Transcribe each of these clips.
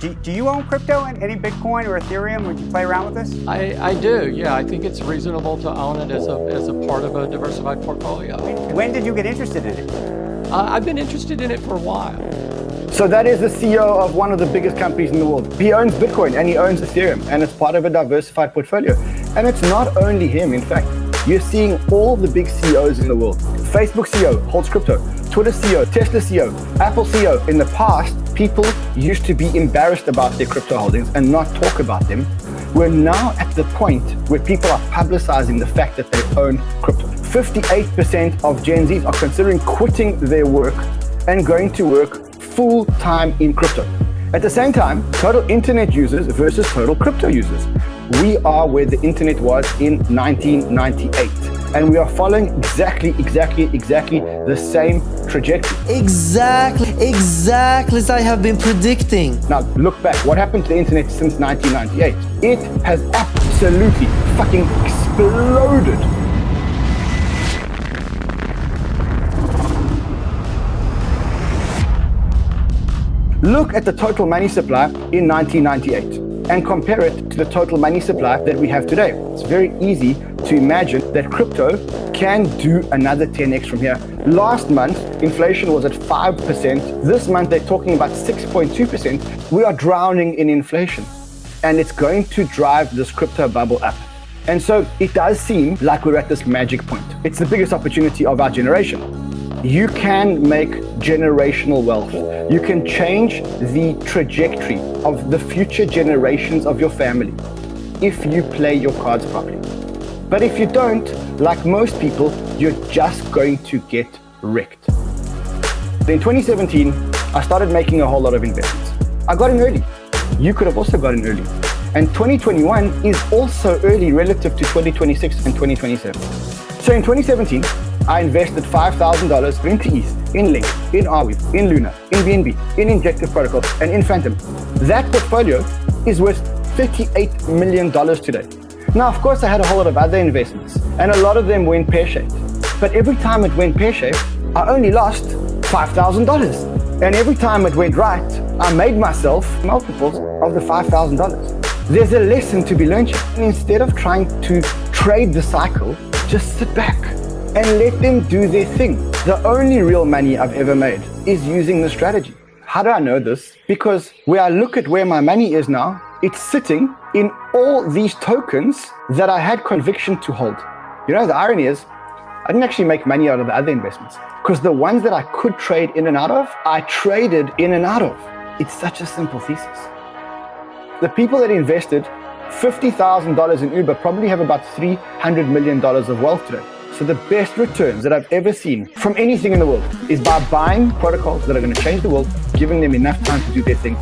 Do you own crypto and any Bitcoin or Ethereum? Would you play around with this? I do, yeah. I think it's reasonable to own it as a part of a diversified portfolio. When did you get interested in it? I've been interested in it for a while. So that is the CEO of one of the biggest companies in the world. He owns Bitcoin and he owns Ethereum, and it's part of a diversified portfolio. And it's not only him, in fact. You're seeing all the big CEOs in the world. Facebook CEO holds crypto, Twitter CEO, Tesla CEO, Apple CEO. In the past, people used to be embarrassed about their crypto holdings and not talk about them. We're now at the point where people are publicizing the fact that they own crypto. 58% of Gen Zs are considering quitting their work and going to work full-time in crypto. At the same time, total internet users versus total crypto users. We are where the internet was in 1998. And we are following exactly the same trajectory. Exactly as I have been predicting. Now, look back. What happened to the internet since 1998? It has absolutely fucking exploded. Look at the total money supply in 1998 and compare it to the total money supply that we have today. It's very easy to imagine that crypto can do another 10x from here. Last month, inflation was at 5%. This month, they're talking about 6.2%. We are drowning in inflation, and it's going to drive this crypto bubble up. And so it does seem like we're at this magic point. It's the biggest opportunity of our generation. You can make generational wealth. You can change the trajectory of the future generations of your family if you play your cards properly. But if you don't, like most people, you're just going to get wrecked. In 2017, I started making a whole lot of investments. I got in early. You could have also got in early. And 2021 is also early relative to 2026 and 2027. So in 2017, I invested $5,000 into ETH, in Link, in Arweave, in Luna, in BNB, in Injective Protocol, and in Phantom. That portfolio is worth $38 million today. Now, of course, I had a whole lot of other investments, and a lot of them went pear-shaped. But every time it went pear-shaped, I only lost $5,000. And every time it went right, I made myself multiples of the $5,000. There's a lesson to be learned here. And instead of trying to trade the cycle, just sit back and let them do their thing. The only real money I've ever made is using the strategy. How do I know this? Because when I look at where my money is now, it's sitting in all these tokens that I had conviction to hold. You know, the irony is, I didn't actually make money out of the other investments because the ones that I could trade in and out of, I traded in and out of. It's such a simple thesis. The people that invested $50,000 in Uber probably have about $300 million of wealth today. So the best returns that I've ever seen from anything in the world is by buying protocols that are going to change the world, giving them enough time to do their thing.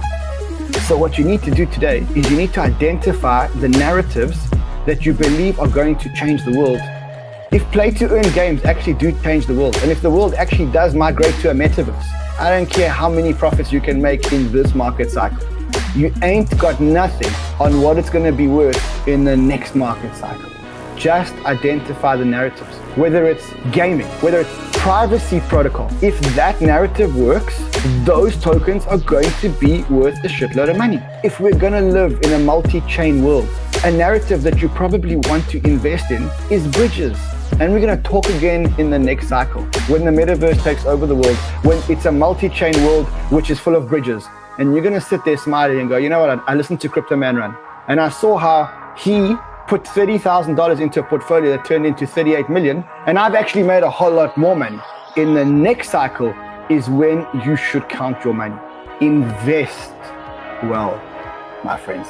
So what you need to do today is you need to identify the narratives that you believe are going to change the world. If play-to-earn games actually do change the world, and if the world actually does migrate to a metaverse, I don't care how many profits you can make in this market cycle. You ain't got nothing on what it's going to be worth in the next market cycle. Just identify the narratives, whether it's gaming, whether it's privacy protocol. If that narrative works, those tokens are going to be worth a shitload of money. If we're going to live in a multi-chain world, a narrative that you probably want to invest in is bridges. And we're going to talk again in the next cycle, when the metaverse takes over the world, when it's a multi-chain world which is full of bridges. And you're going to sit there smiling and go, you know what, I listened to Crypto Man Run, and I saw how he put $30,000 into a portfolio that turned into 38 million, and I've actually made a whole lot more money. In the next cycle is when you should count your money. Invest well, my friends.